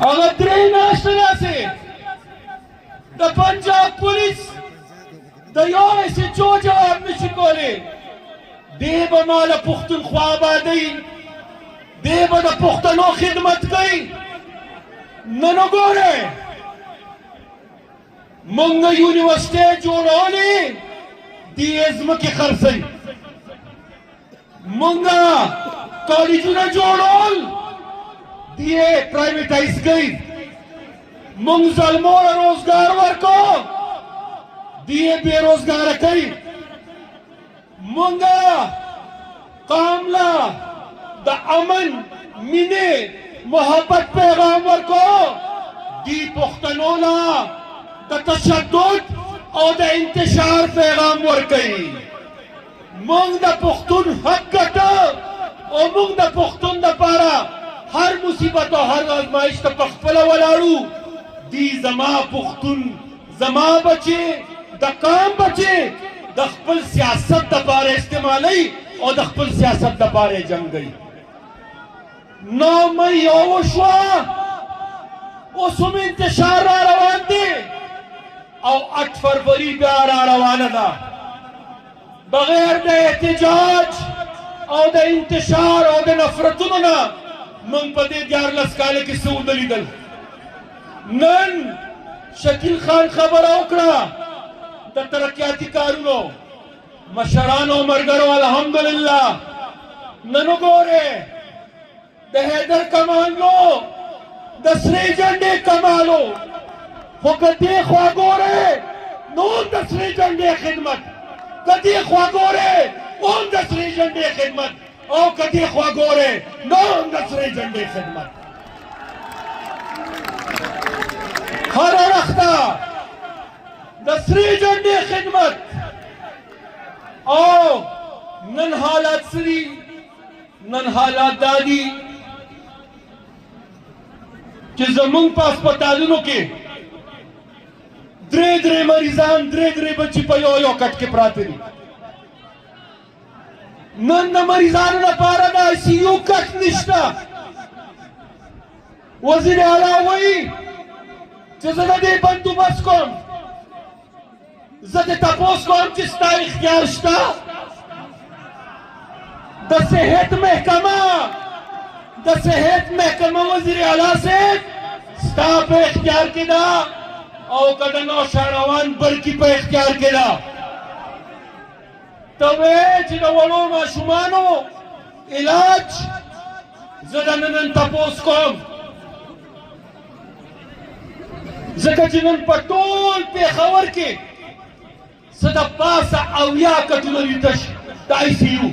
اگر درې میاشتې راسې د پنجاب پولیس د یو ایس ایچ او جواب نشي کولی دی به ماله پښتونخوا آبادوي دی به د پښتنو خدمت کوي نن وګورئ موږ یونیورسټۍ جوړولې دی یې ځمکې خرڅوي موږ کالجونه جوړول دی یې پرایویټایز کوي موږ ظلمو له روزګار ورکو دی یې بې روزګاره کوي موږ قوم له د امن مینې محبت پیغام ورکو دی پښتنو له د تشدد او د انتشار پیغام ورکوي موږ د پښتون حق ګټه او موږ د پښتون دپاره هر مصیبت او هر آزمایش ته پخپله ولاړو دی زما پښتون زما بچې د قام بچې د خپل سیاست دپاره استعمالوي او د خپل سیاست دپاره یې جنګوي 9 مۍ وشوه اوس هم انتشار را روان دی او 8 فروری بیا را روانه ده بغیر د احتجاج او د انتشار او د نفرتونو نه موږ په دې 14 کاله کې څه ولیدل نن شکیل خان خبره وکړه د ترقیاتي کارونو مشرانو ملګرو الحمدلله نن وګورئ د حیدر کمانو د سرې جنډې کمالو خو که دې خوا ګورئ نو هم د سرې جنډې خدمت که دې خوا ګورئ هم د سرې جنډې خدمت او که دې خوا ګورئ نو هم د سرې جنډې خدمت هر اړخ ته د سرې جنډې خدمت او نن حالات څه دي نن حالات دا دي چې زمونږ په هسپتالونو کې درې مریضان درې بچي په یو کټ کې پراته دي نن د مریضانو لپاره د آی سی یو کټ نشته وزیر اعلی وایي چې زه د دې بندوبست کوم زه دې تپوس کوم چې ستا اختیار شته د صحت محکمه وزیر اعلی صاحب ستا په اختیار کې ده او که د نوشهروان برکي په اختیار کې ده ته وایې چې د وړو ماشومانو علاج زه د نن تپوس کوم ځکه چې نن په ټول پېښور کې څه د پاسه 80 کټونه دي تش د آی سی یو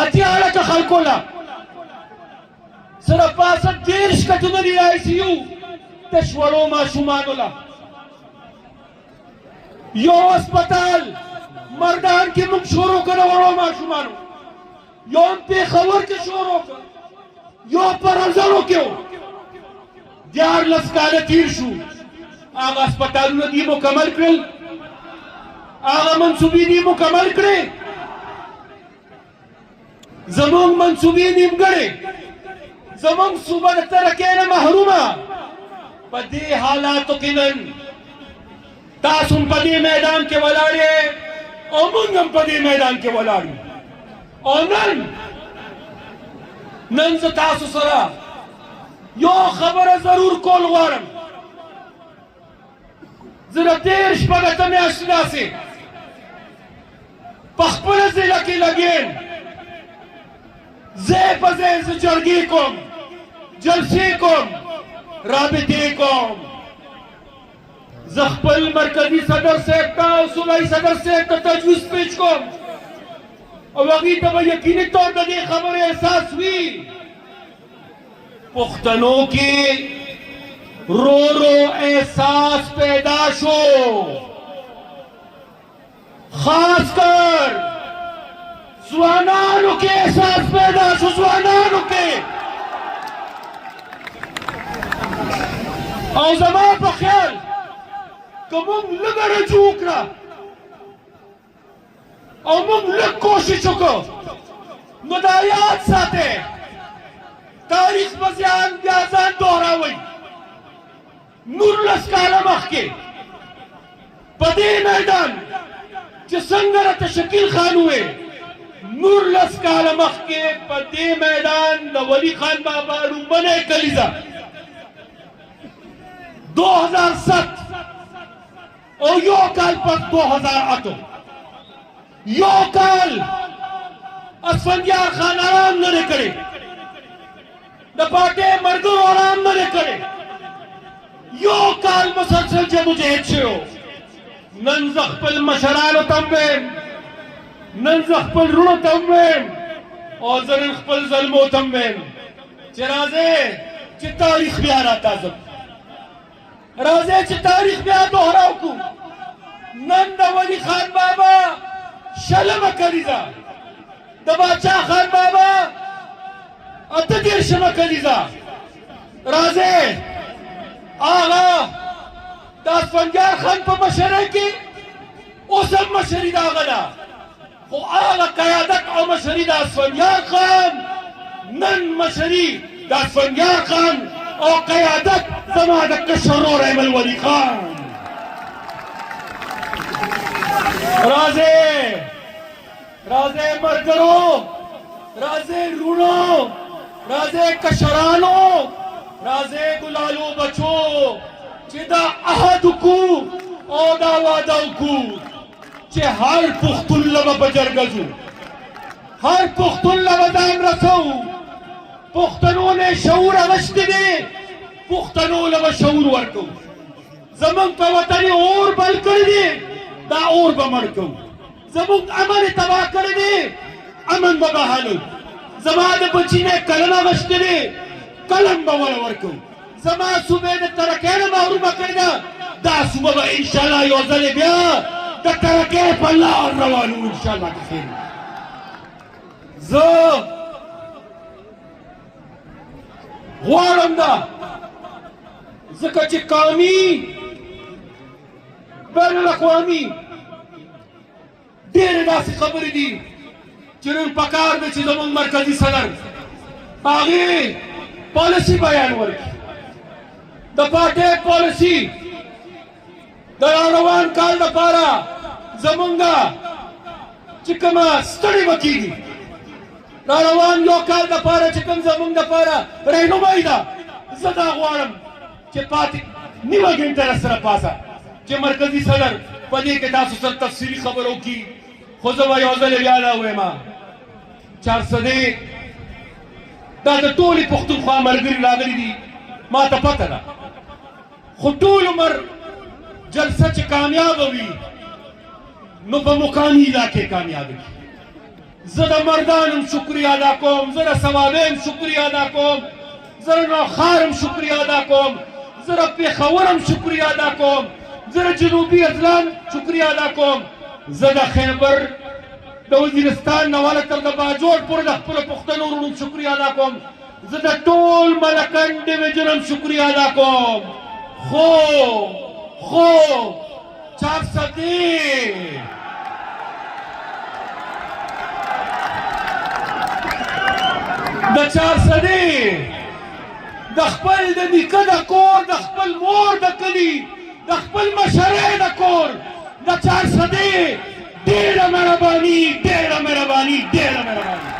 اتیا لکه خلکو له څه د پاسه 30 کټونه دي د آی سی یو تش وړو ماشومانو له یو هسپتال مردان کې موږ شروع کړه وړو ماشومانو یو هم پېښور کې شروع کړه یو په رمضانو کې و 14 کاله تیر شو هغه هسپتالونه دي مکمل کړل هغه منصوبې دي مکمل کړې زمونږ منصوبې نیمګړې زمونږ صوبه د ترقۍ نه محرومه په دې حالاتو کې نن تاسو هم په دې میدان کې ولاړ یې او موږ هم په دې میدان کې ولاړ یو او نن زه تاسو سره یو خبره ضرور کول غواړم زه د 13 میاشتې داسې په خپله ضلع کې لګیم ځای په ځای زه جرګې کوم جلسې کوم رابطې کوم زه خپل مرکزي صدر صاحب ته او صوبایي صدر صاحب ته تجویز پیش کوم او هغوی ته به یقیني طور د دې خبرې احساس وي پښتنو کې رو احساس پیدا شو خاص کر ځوانانو کې احساس پیدا شو ځوانانو کې او زما په خیال که موږ لږه رجوع وکړه او موږ لږ کوشش وکړو نو دا یاد ساتئ تاریخ به بیا ځان دوهراوئ نورلس کاله مخکې په دې میدان چې څنګه راته شکیل خان ووې نورلس کاله مخکې په دې میدان د ولي خان بابا لومړنۍ کلیزه 2007 او یو کال پس 2008 یو کال اسفندیار خان آرام نه دی کړی د پارټۍ ملګرو آرام نه دی کړی یو کال مسلسل جدوجہد شوی نن زه خپل مشرانو ته هم ویم نن زه خپل وروڼو ته هم ویم او زه نن خپل زلمو ته هم ویم چې راځئ چې تاریخ بیا راتازه راځئ چې تاریخ بیا دوهراو کړو نن د ولي خان بابا شلمه کلیزه د باچا خان بابا اته دېرشمه کلیزه راځئ آغا د اسفندیار خان په مشرۍ کې اوس هم مشري د هغه ده خو هغه قیادت او مشري د اسفندیار خان نن مشري د اسفندیار خان او قیادت زما د کشر ورور ایمل ولي خان راځئ راځئ ملګرو راځئ وروڼو راځئ کشرانو راځئ ګلالو بچو چې دا عهد وکړو او دا واده وکړو چې هر پښتون له به په جرګه ځو هر پښتون له به ځان رسوو پښتنو نه شعور اغوښتی دی پښتنو له به شعور ورکوو زموږ په وطن یې اور بل کړی دی دا اور به مړ کوو زموږ امن یې تباه کړی دی امن به بحالو زما د بچي نه قلم اغوښتی دی قلم به وله ورکوو زما صوبې د ترقۍ نه محرومه کړې ده دا صوبه به انشاءالله یو ځلې بیا د ترقۍ په لار روانو انشاءالله که خیر زه غواړم ده ځکه چې قومي بین الاقوامي ډېرې داسې خبرې دي چې نن پکار ده چې زموږ مرکزي صدر هغې پالیسي بیان ورکړي د پارټۍ پالیسي د راروان کال لپاره زمونږ چې کومه ستړې به کېږي راروان یو کال لپاره چې کوم زمونږ لپاره رهنمایي ده زه دا غواړم چې پاتې نیمه ګنټه راسره پاسه چې مرکزي صدر په دې کې تاسو سره تفصیلي خبرې وکړي خو زه به یو ځل بیا دا ووایم چارسدې دا د ټولې پښتونخوا ملګري راغلي دي ما ته پته ده خو ټول عمر جلسه چې کامیابه وي نو په مقامي علاقې کامیابه وي زه د مردان هم شکریه ادا کوم زه د صوابۍ هم شکریه ادا کوم زه د نوخار هم شکریه ادا کوم زه د پېښور هم شکریه ادا کوم زه د جنوبي اضلاع شکریه ادا کوم زه د خیبر د وزیرستان نه والا تر د باجوړ پورې د خپلو پښتنو وروڼو هم شکریه ادا کوم زه د ټول ملکنډ ډیویژن هم شکریه ادا کوم خو چارسدې د چارسدې د خپل د نیکه د کور د خپل مور د کلي د خپل مشرۍ د کور د چارسدې ډېره مهرباني ډېره مهرباني ډېره مهرباني